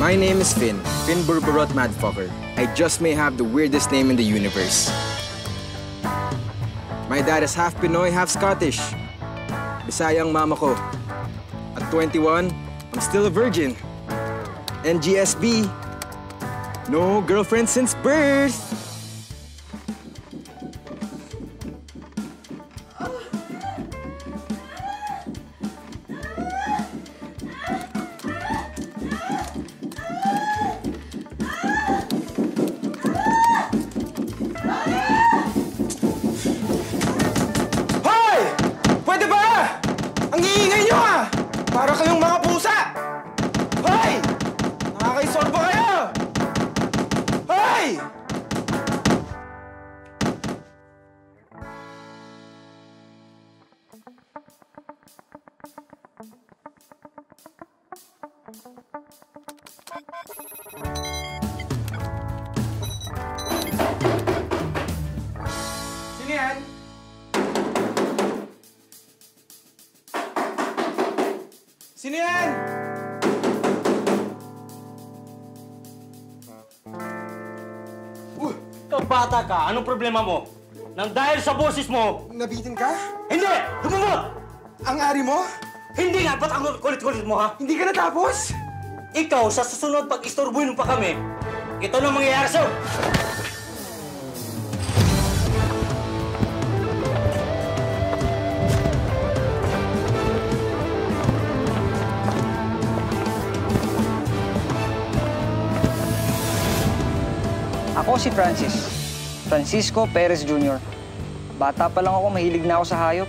My name is Finn. Finn Burburot Madfucker. I just may have the weirdest name in the universe. My dad is half Pinoy, half Scottish. Bisayang mama ko. At 21, I'm still a virgin. NGSB. No girlfriend since birth. Para kayong mga pusa! Hoy! Nakakaisorbo kayo! Hoy! Sino yan? Sino yan? Ikaw bata ka, anong problema mo? Nang dahil sa boses mo... Nabitin ka? Hindi! Lumumot! Ang ari mo? Hindi nga! Ba't ang kulit-kulit mo, ha? Hindi ka natapos? Ikaw, sa susunod pag-istorbuhin mo pa kami, ito na mangyayari sa'yo! Ako si Francisco Perez Jr. Bata pa lang ako, mahilig na ako sa hayop.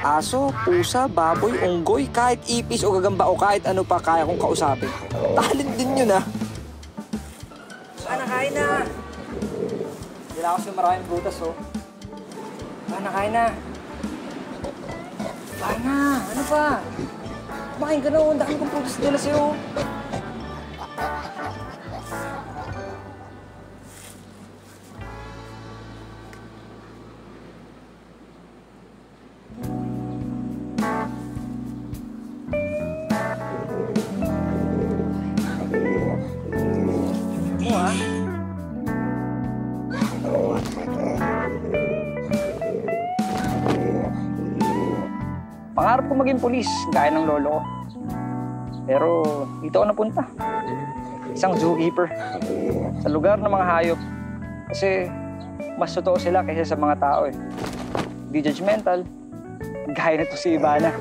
Aso, pusa, baboy, unggoy, kahit ipis o gagamba o kahit ano pa kaya kong kausapin. Talent din yun, ah. Sana, kain na. Hindi na ako sa maraming brutas, oh. Sana, kain na. Sana, ano pa? Kumain ka na, oh. Ang dami kong brutas nila sa'yo. Pangarap ko maging pulis, gaya ng lolo ko. Pero dito ako napunta. Isang zookeeper. Sa lugar ng mga hayop. Kasi mas totoo sila kaysa sa mga tao, eh. Di judgmental. Gaya nito si Ivana.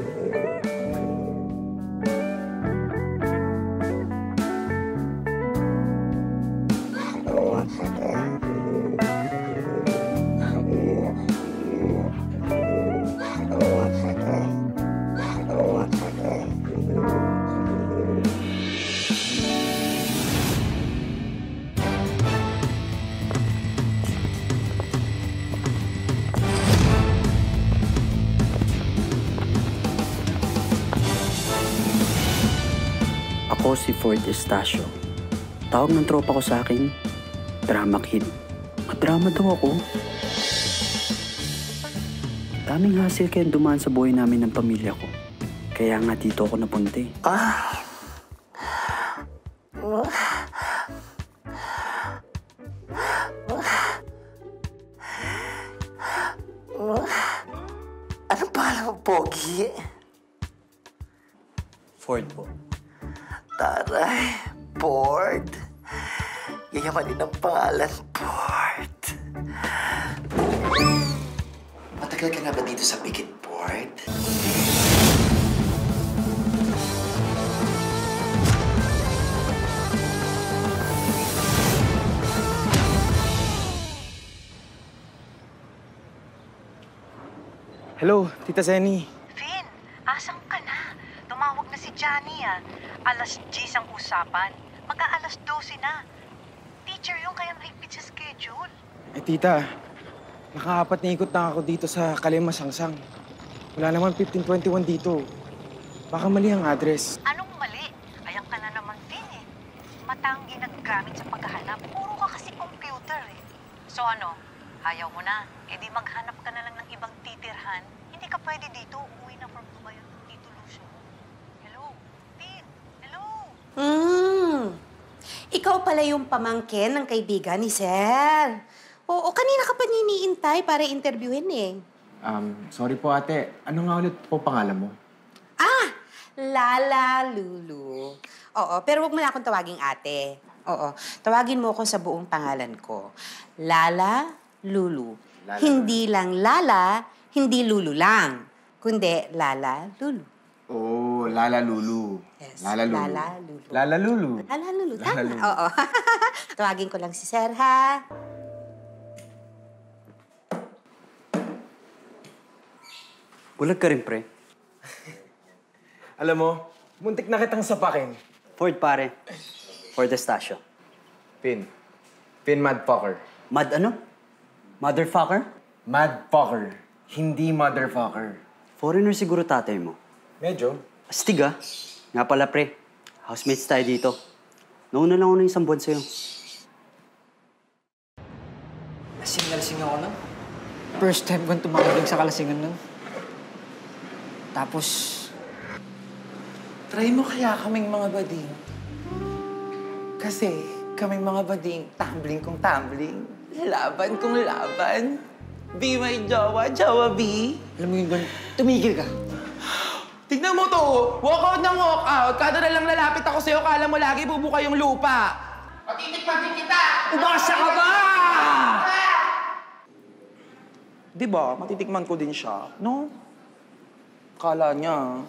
Ako si Ford Estacio. Tawag ng tropa ko sa akin, drama kid. Madrama daw ako. Daming hassle kaya dumaan sa buhay namin ng pamilya ko. Kaya nga dito ako napunta, eh. Anong pangalan mo, Pogi? Ford po. Taray, Ford. Yayamanin ang pangalan, Ford. Matagal ka na ba dito sa Pikit, Ford? Hello, Tita Zenny. Finn, asan ka na? Tumawag na si Johnny, ah. Alas 10 ang usapan. Mag-aalas 12 na. Teacher yung kaya mahigpit sa schedule. Eh, Tita, nakaapat na ikot na ako dito sa Kalimasangsang. Wala naman 1521 dito. Baka mali ang address. Anong mali? Ayan ka na naman din, eh. Mata ang ginagamit sa paghahanap. Puro ka kasi computer, eh. So ano, ayaw mo na? E di maghanap ka na lang ng ibang titirhan. Hindi ka pwede dito. Uuwi na from Dubai ang Tito Lucio. Hello? Finn? Hello? ikaw pala yung pamangkin ng kaibigan ni Sir. Oo, kanina ka pa niya iniintay para interviewin eh. Sorry po ate. Ano nga ulit po pangalan mo? Lala Lulu. Oo, pero wag mo na akong tawaging ate. Oo, tawagin mo ako sa buong pangalan ko. Lala Lulu. Hindi lang Lala, hindi Lulu lang. Kundi Lala Lulu. Oh, Lala Lulu. Yes, Lala Lulu. Lala Lulu. Lala Lulu. Lala Lulu, Lala tama. Lulu. Oo. Tawagin ko lang si Sir, ha? Bulag ka rin, pre. Alam mo, muntik na kitang sapakin. Ford, pare. Ford Estacio. Pin. Pin Madfucker. Mad ano? Motherfucker? Madfucker. Hindi motherfucker. Foreigner siguro tatay mo. Medyo. Astig ah. Nga pala, pre. Housemates tayo dito. Nauna lang ako ng isang buwan sa'yo. Lasing na lasing ako nun. First time kong tumakilig sa kalasingan nun. Tapos, Try mo kaya kaming mga bading. Kasi kaming mga bading, tumbling kong tumbling. Laban kong laban. Be my jowa, jowa B. alam mo yun, Gwen, tumigil ka. Tignan mo to, walk out ng walk out. Kada na lang lalapit ako sa'yo, kala mo lagi bubuka yung lupa. Patitikman din kita! Umasa ka ba? Di ba, matitikman ko din siya, no? Kala niya.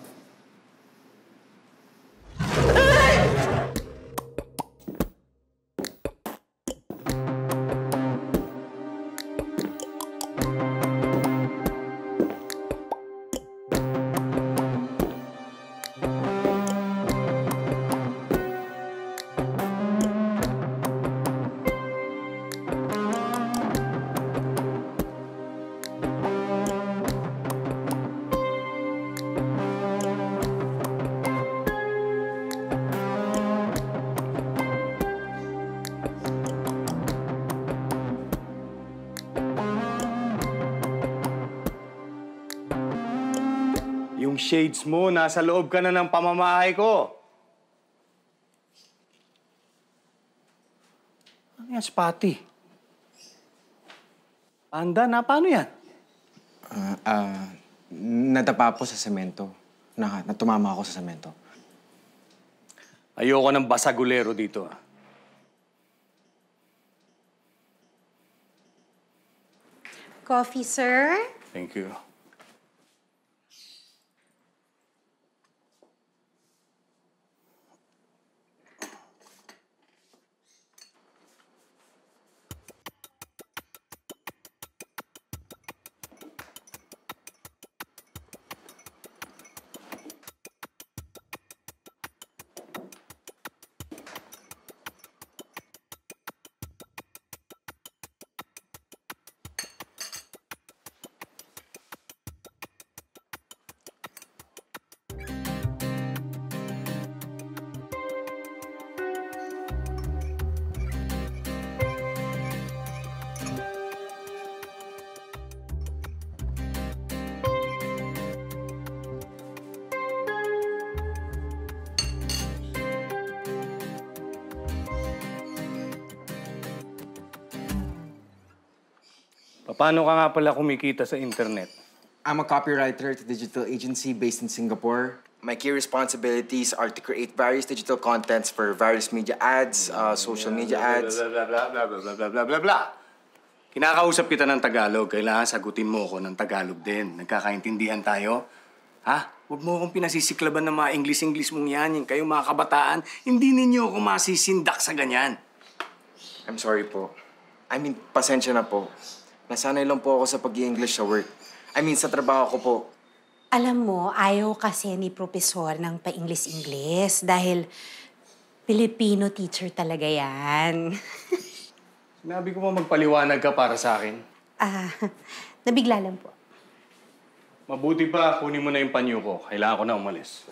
Yung shades mo, nasa loob ka na ng pamamahay ko. Ano yan, Spotty? Panda na, paano yan? Nadapa po sa semento. Natumama ako sa semento. Ayoko ng basagulero dito, ah. Coffee, sir? Thank you. Paano ka nga pala kumikita sa internet? I'm a copywriter at a digital agency based in Singapore. My key responsibilities are to create various digital contents for various media ads, social media ads. Blah. Kinakausap kita ng Tagalog. Kailangan sagutin mo ako ng Tagalog din. Nagkakaintindihan tayo? Ha? Huwag mo akong pinasisiklaban ng mga English mong yan. Yung kayong mga kabataan, hindi ninyo ako masisindak sa ganyan. I'm sorry po. I mean, pasensya na po. Nasanay lang po ako sa pag-i-English sa work. I mean, sa trabaho ko po. Alam mo, ayaw kasi ni Profesor ng pa-Ingles-Ingles dahil Filipino teacher talaga yan. Sinabi ko mo magpaliwanag ka para sa akin. Nabigla lang po. Mabuti pa, kunin mo na yung panyo ko. Kailangan ko na umalis.